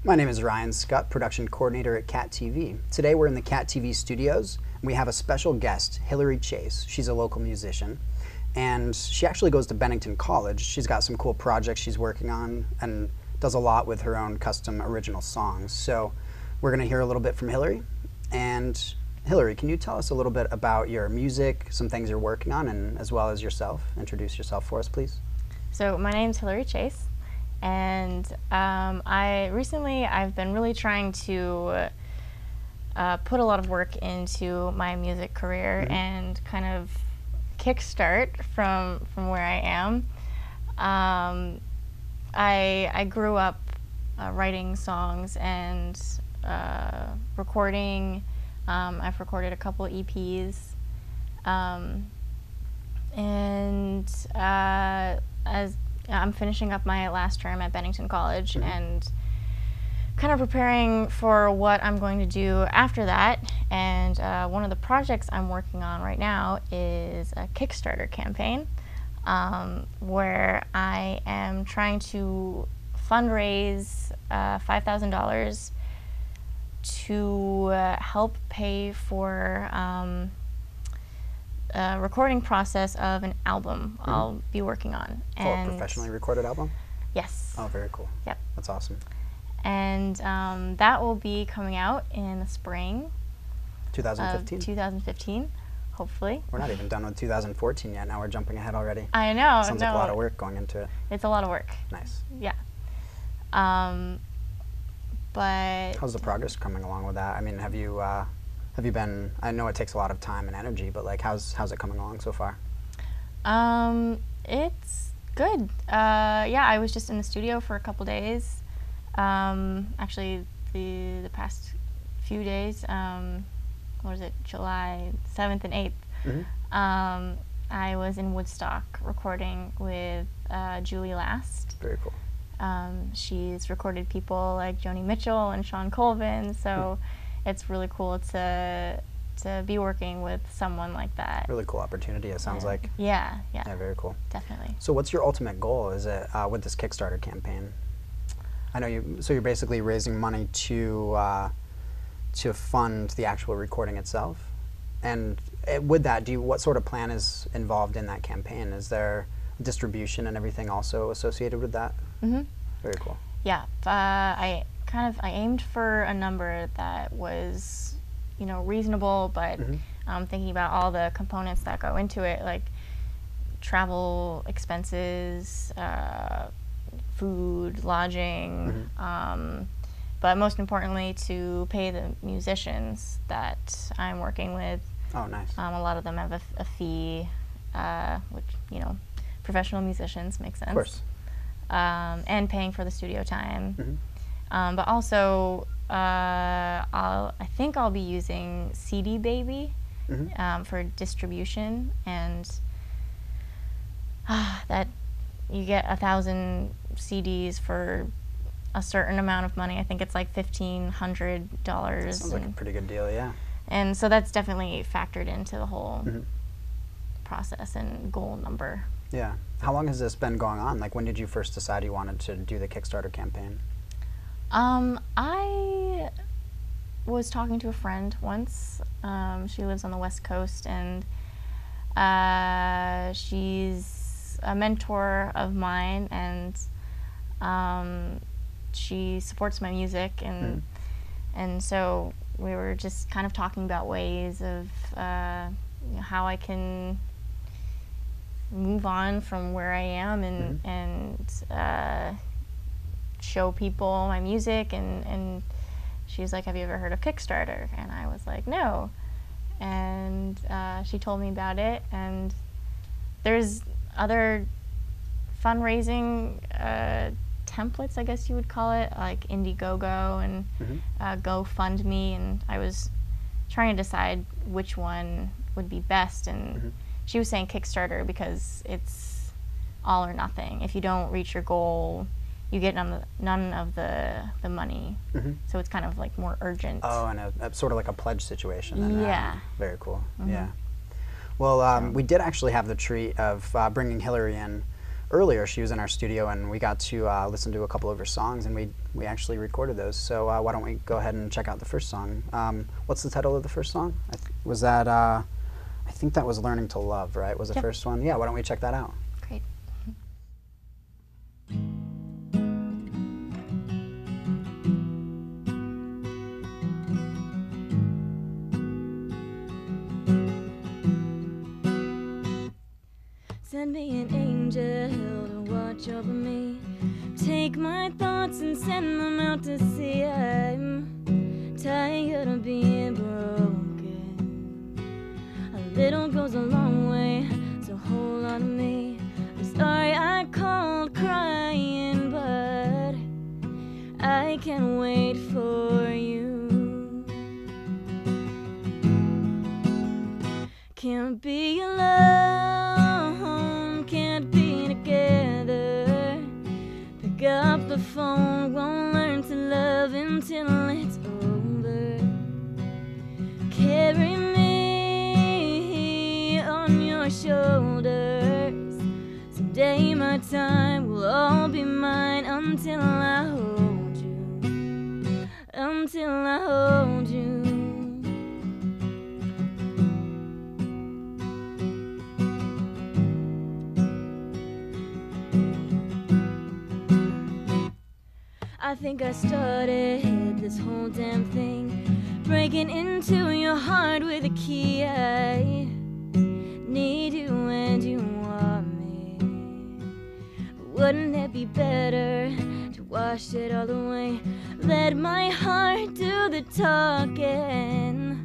My name is Ryan Scutt, production coordinator at Cat TV. Today we're in the Cat TV studios, and we have a special guest, Hillary Chase. She's a local musician, and she actually goes to Bennington College. She's got some cool projects she's working on and does a lot with her own custom original songs. So we're going to hear a little bit from Hillary. And Hillary, can you tell us a little bit about your music, some things you're working on, and as well as yourself? Introduce yourself for us, please. So my name's Hillary Chase. And I've been really trying to put a lot of work into my music career and kind of kickstart from where I am. I grew up writing songs and recording. I've recorded a couple EPs, as I'm finishing up my last term at Bennington College and kind of preparing for what I'm going to do after that. And one of the projects I'm working on right now is a Kickstarter campaign where I am trying to fundraise $5,000 to help pay for recording process of an album I'll be working on. A professionally recorded album? Yes. Oh, very cool. Yep. That's awesome. And that will be coming out in the spring 2015? 2015, hopefully. We're not even done with 2014 yet. Now we're jumping ahead already. I know. Sounds like a lot of work going into it. It's a lot of work. Nice. Yeah. But how's the progress coming along with that? I mean, have you been, I know it takes a lot of time and energy, but like how's it coming along so far? It's good. Yeah, I was just in the studio for a couple days. Actually, the past few days, what was it, July 7th and 8th, I was in Woodstock recording with Julie Last. Very cool. She's recorded people like Joni Mitchell and Sean Colvin, so it's really cool to be working with someone like that. Really cool opportunity, it sounds like. Yeah. Yeah, very cool. Definitely. So what's your ultimate goal? Is it with this Kickstarter campaign? I know so you're basically raising money to fund the actual recording itself. And with that, what sort of plan is involved in that campaign? Is there distribution and everything also associated with that? Very cool. Yeah, I aimed for a number that was, reasonable, but thinking about all the components that go into it, like travel expenses, food, lodging, but most importantly to pay the musicians that I'm working with. Oh, nice. A lot of them have a fee, which, professional musicians, makes sense. Of course. And paying for the studio time. But also, I think I'll be using CD Baby for distribution, and that you get 1,000 CDs for a certain amount of money. I think it's like $1,500. Sounds like a pretty good deal, yeah. And so that's definitely factored into the whole process and goal number. Yeah. How long has this been going on? Like, when did you first decide you wanted to do the Kickstarter campaign? I was talking to a friend once. She lives on the West Coast, and she's a mentor of mine, and she supports my music, and so we were just kind of talking about ways of how I can move on from where I am and show people my music, and she's like, have you ever heard of Kickstarter? And I was like, no. And she told me about it, and there's other fundraising templates, I guess you would call it, like Indiegogo and GoFundMe, and I was trying to decide which one would be best, and she was saying Kickstarter because it's all or nothing. If you don't reach your goal, you get none of the money. So it's kind of like more urgent. Oh, and a sort of like a pledge situation then. Yeah. Very cool. Yeah. Well, we did actually have the treat of bringing Hillary in earlier she was in our studio and we got to listen to a couple of her songs, and we actually recorded those. So why don't we go ahead and check out the first song? What's the title of the first song? Was that I think that was Learning to Love, right? Was the first one? Yeah, why don't we check that out? Great. Send me an angel to watch over me. Take my thoughts and send them out to sea. I'm tired of being broken. A little goes a long way, so hold on to me. I'm sorry I called crying, but I can't wait for you. Can't be alone, can't be together. Pick up the phone, won't learn to love until it's over. Carry me on your shoulders. Someday my time will all be mine until I hold you. Until I hold you. I think I started this whole damn thing, breaking into your heart with a key. I need you and you want me. But wouldn't it be better to wash it all away? Let my heart do the talking.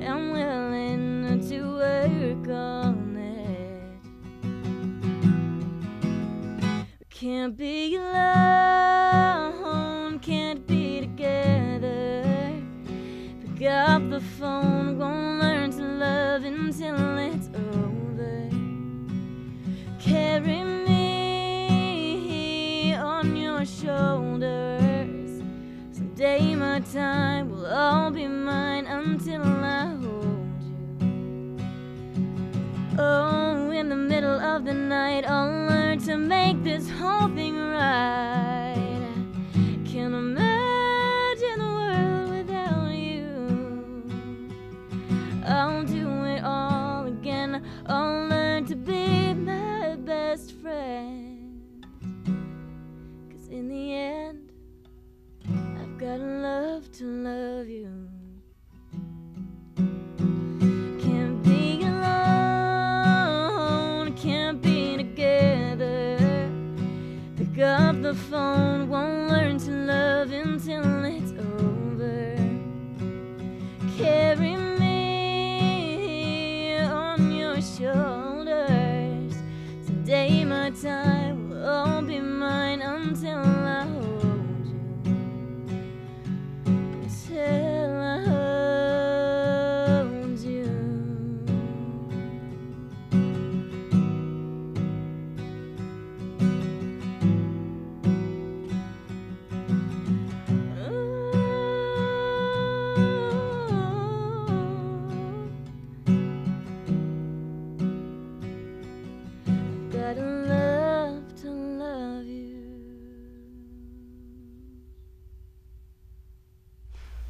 I'm willing to work on it. We can't be alone, can't be together. Pick up the phone, won't learn to love until it's over. Carry me on your shoulders. Someday my time will all be mine until I hold you. Oh, in the middle of the night, I'll learn to make this whole thing right. Can't imagine the world without you. I'll do it all again. I'll learn to be my best friend. 'Cause in the end, I've got love to love you. Can't be alone, can't be together. Pick up the phone, won't learn to love until it's over. Carry me on your shoulders. Someday my time will all be mine until I hold you. Till I hold you. Gotta love to love you.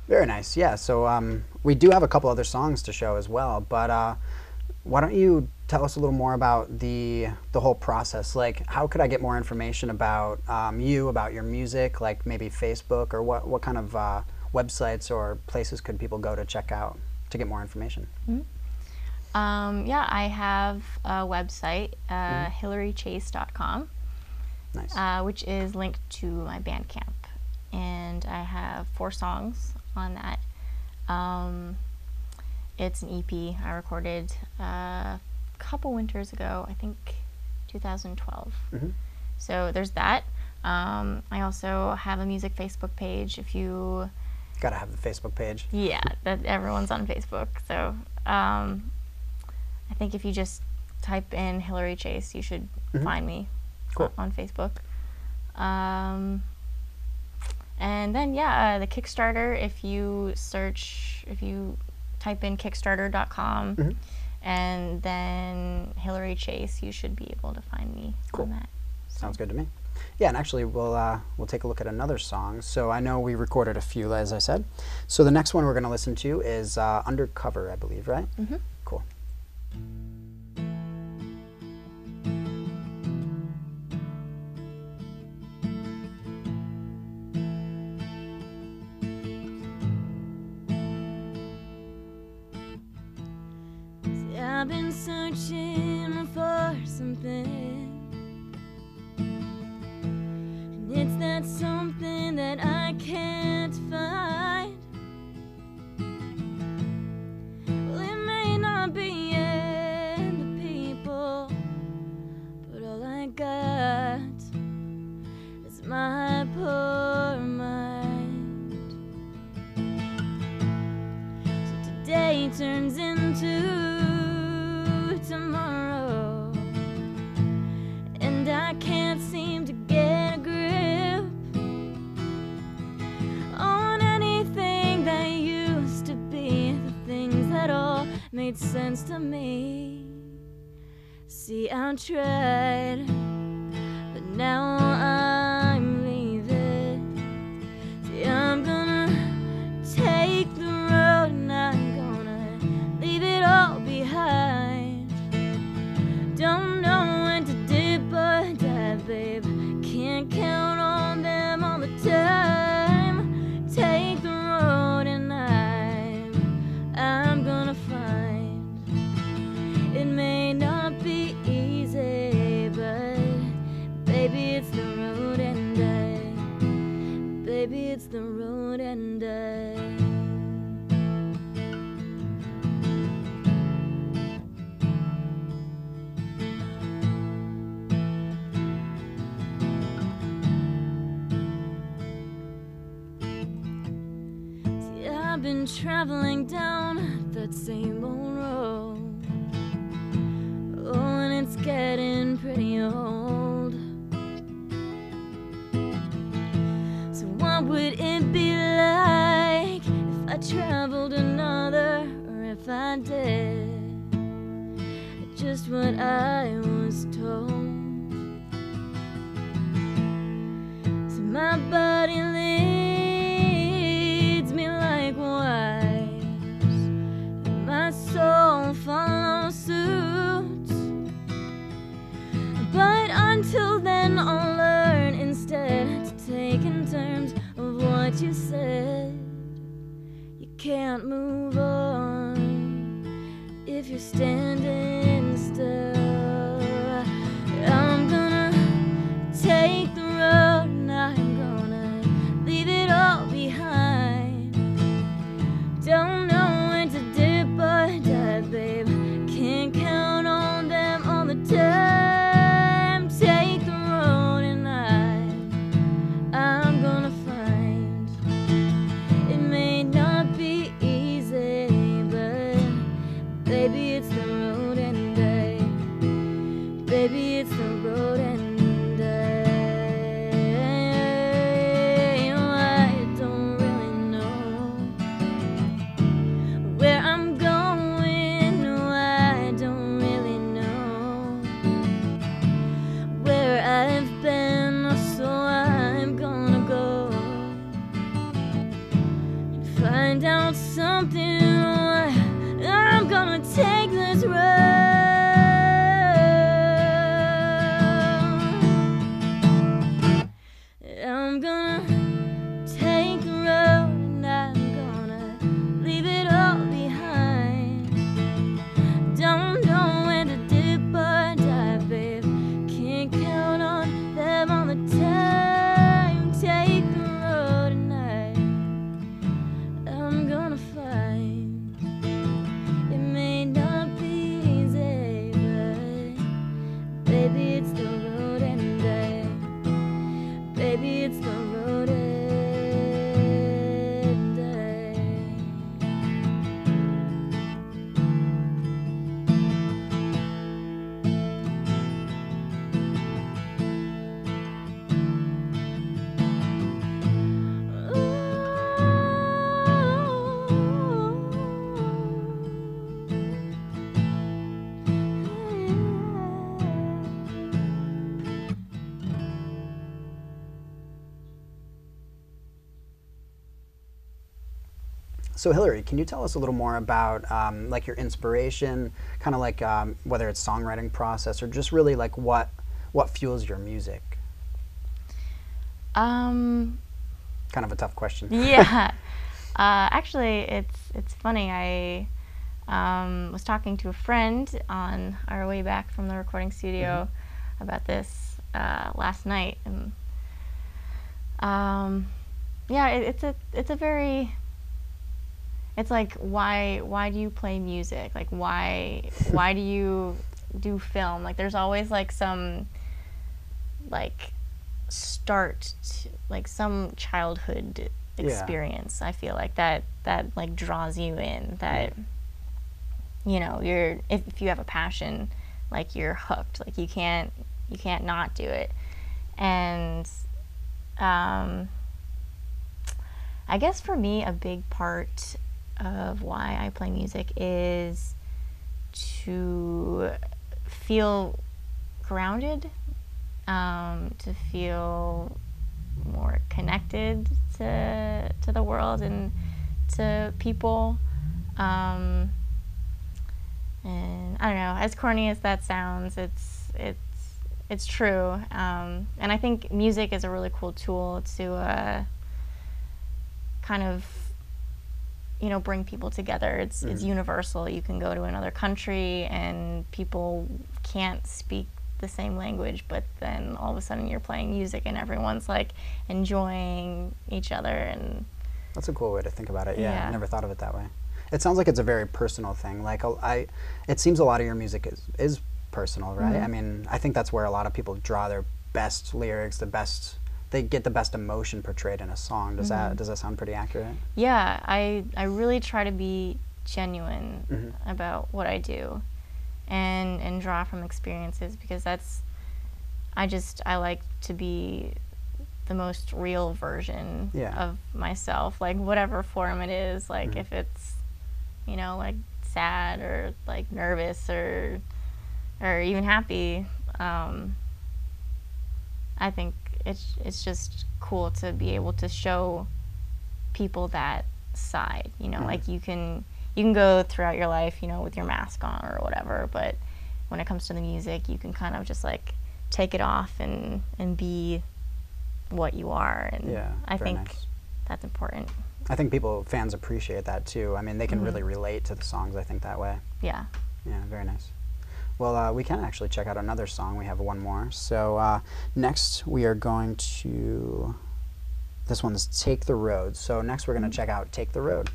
Very nice. Yeah. So we do have a couple other songs to show as well, but why don't you tell us a little more about the whole process? Like, how could I get more information about you, about your music, like maybe Facebook, or what kind of websites or places could people go to check out to get more information? Yeah, I have a website, hillarychase.com, Nice. which is linked to my Bandcamp. And I have 4 songs on that. It's an EP I recorded a couple winters ago, I think 2012. So there's that. I also have a music Facebook page. If you... Gotta have the Facebook page. Yeah, that everyone's on Facebook. So I think if you just type in Hillary Chase, you should find me on Facebook. And then, yeah, the Kickstarter, if you type in kickstarter.com and then Hillary Chase, you should be able to find me on that. Sounds good to me. Yeah, and actually we'll take a look at another song. So I know we recorded a few, as I said. So the next one we're going to listen to is Undercover, I believe, right? Mm-hmm. Cool. See, I've been searching for something, and it's that something that I can't find. Well, it may not be in the people, but all I got is my poor mind. So today turns into tomorrow, and I can't seem to get a grip on anything that used to be the things that all made sense to me. See, I tried, but now I'm leaving. See, I'm gonna take the road, and I'm gonna leave it all behind. Don't know when to dip or dive, babe. Can't count on them all the time. Take the road, and I'm gonna find. It may not be easy, but baby, it's the road, and baby, it's the road, and See, I've been traveling down that same old road. Oh, and it's getting pretty old. So what would it be like if I traveled another, or if I did just what I was told? So my body leads me likewise, and my soul follows suit. But until then, I'll learn instead to take in terms of what you said. You can't move on if you're standing still. I'm gonna take the road, and I'm gonna leave it all behind. Don't know when to dip or dive, babe. Can't count on them all the time. Take the road, and I'm gonna find. It may not be easy, but baby, it's the road, and baby, it's the road, and I don't really know where I'm going. No, I don't really know where I've been, so I'm gonna go and find out something. I'm gonna take this road. I'm gonna take the road, and I'm gonna leave it all behind. Don't know when to dip or dive, babe. Can't count on them all the time. Take the road, and I'm gonna find. It may not be easy, So Hillary, can you tell us a little more about like your inspiration, kind of like whether it's songwriting process or just really like what fuels your music? Kind of a tough question. Yeah. Actually, it's funny. I was talking to a friend on our way back from the recording studio about this last night, and yeah, it's like why do you play music? Like why do you do film? Like there's always like some like like some childhood experience. I feel like that like draws you in, that you know, you're if you have a passion, like you're hooked, like you can't not do it. And I guess for me a big part of why I play music is to feel grounded, to feel more connected to the world and to people. And I don't know, as corny as that sounds, it's true. And I think music is a really cool tool to kind of, you know, bring people together. It's universal. You can go to another country and people can't speak the same language, but then all of a sudden you're playing music and everyone's like enjoying each other. And that's a cool way to think about it. Yeah, I never thought of it that way. It sounds like it's a very personal thing. Like it seems a lot of your music is personal, right? I mean, I think that's where a lot of people draw their best lyrics, they get the best emotion portrayed in a song. Does that sound pretty accurate? Yeah, I really try to be genuine about what I do, and draw from experiences, because I like to be the most real version of myself, like whatever form it is, like if it's, you know, like sad or like nervous or even happy. I think it's just cool to be able to show people that side, you know, like you can go throughout your life, you know, with your mask on or whatever, but when it comes to the music, you can kind of just like take it off and be what you are. And I think that's important. I think fans appreciate that too. I mean, they can really relate to the songs, I think, that way. Yeah. Yeah, very nice. Well, we can actually check out another song. We have one more. So next we are going to, this one's Take the Road. So next we're going to check out Take the Road.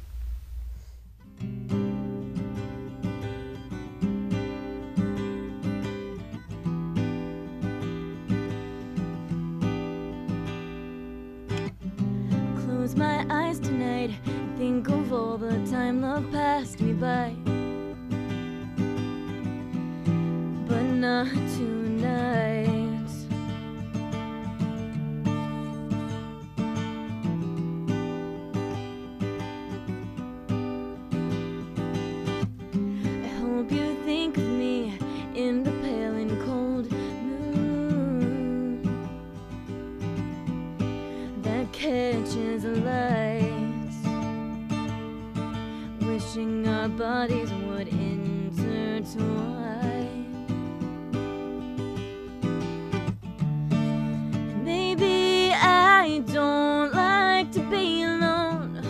Close my eyes tonight, think of all the time love passed me by. But not tonight. I hope you think of me in the pale and cold moon that catches light, wishing our bodies would intertwine. I don't like to be alone,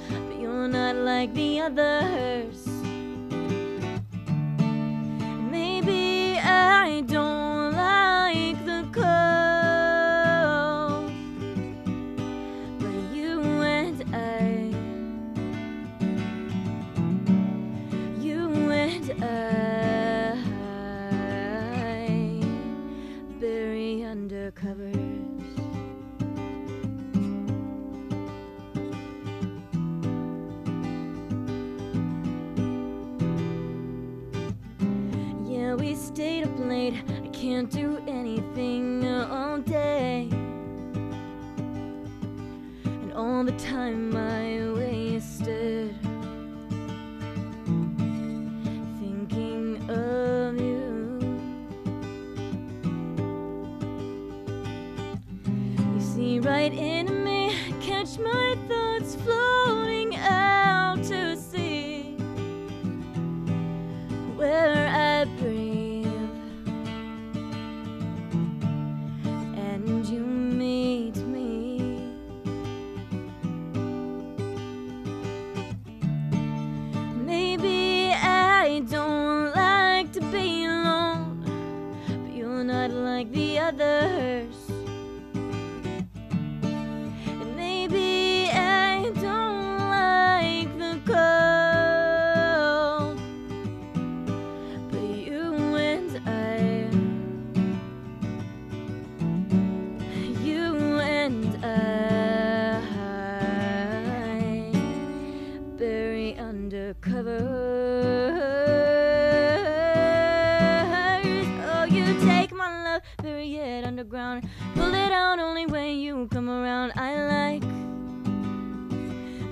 but you're not like the others. Maybe I don't like the cold, but you and I bury under covers. We stayed up late, I can't do anything all day, and all the time I wasted thinking of you. You see right into me, catch my thoughts floating out like the others. And maybe I don't like the cold, but you and I bury under covers. Oh, you take my love, bury it underground, pull it out only when you come around. I like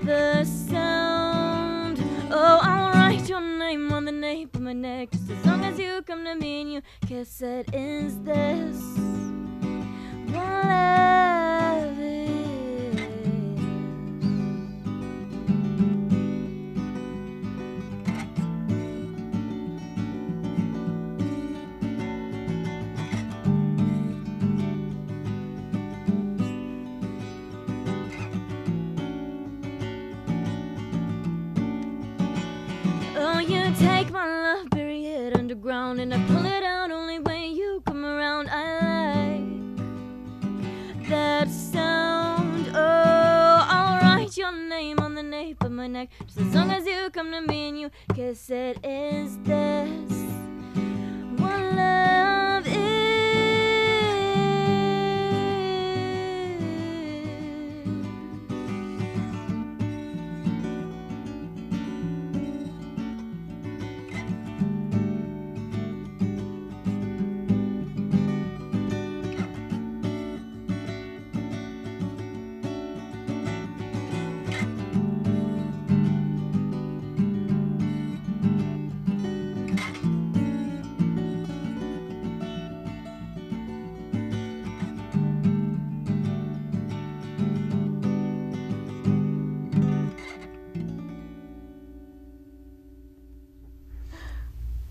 the sound. Oh, I'll write your name on the nape of my neck, just as long as you come to me and you kiss it. Is this what love is? Oh, you take my love, bury it underground, and I pull it out only when you come around. I like that sound. Oh, I'll write your name on the nape of my neck, just as long as you come to me and you kiss it. Is this what love is?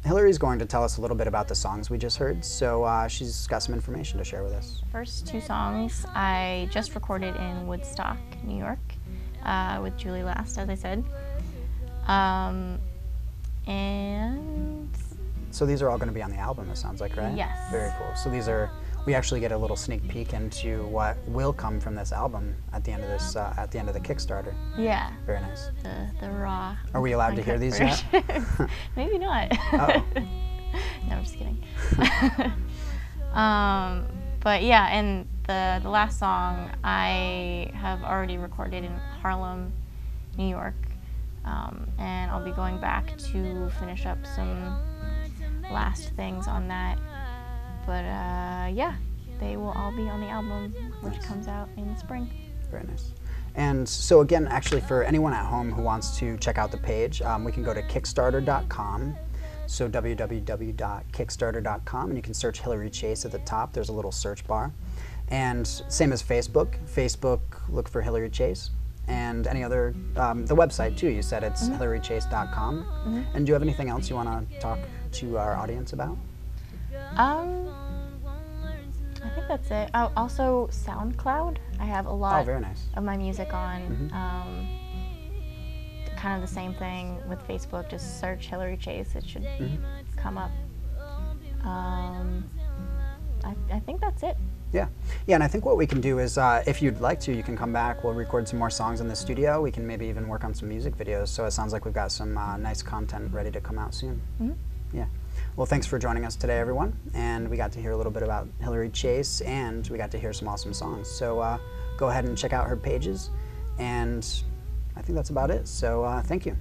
Hillary's going to tell us a little bit about the songs we just heard, so she's got some information to share with us. First two songs I just recorded in Woodstock, New York, with Julie Last, as I said. And So these are all going to be on the album, it sounds like, right? Yes. Very cool. So these are, we actually get a little sneak peek into what will come from this album at the end of this, at the end of the Kickstarter. yeah, Very nice. the raw. Are we allowed to hear these yet? version. Maybe not. Oh. No, I'm just kidding. But yeah, and the last song I have already recorded in Harlem, New York, and I'll be going back to finish up some last things on that. But yeah, they will all be on the album, which Nice. comes out in the spring. Very nice. And so again, actually for anyone at home who wants to check out the page, we can go to Kickstarter.com. So www.kickstarter.com, and you can search Hillary Chase at the top. There's a little search bar. And same as Facebook. Facebook, look for Hillary Chase. And any other, the website too, you said it's hillarychase.com. And do you have anything else you want to talk to our audience about? I think that's it. Oh, also SoundCloud. I have a lot Oh, very nice. of my music on. Kind of the same thing with Facebook. Just search Hillary Chase. It should come up. I think that's it. Yeah, and I think what we can do is, if you'd like to, you can come back. We'll record some more songs in the studio. We can maybe even work on some music videos. So it sounds like we've got some nice content ready to come out soon. Yeah. Well, thanks for joining us today, everyone. And we got to hear a little bit about Hillary Chase, and we got to hear some awesome songs. So go ahead and check out her pages. And I think that's about it. So thank you.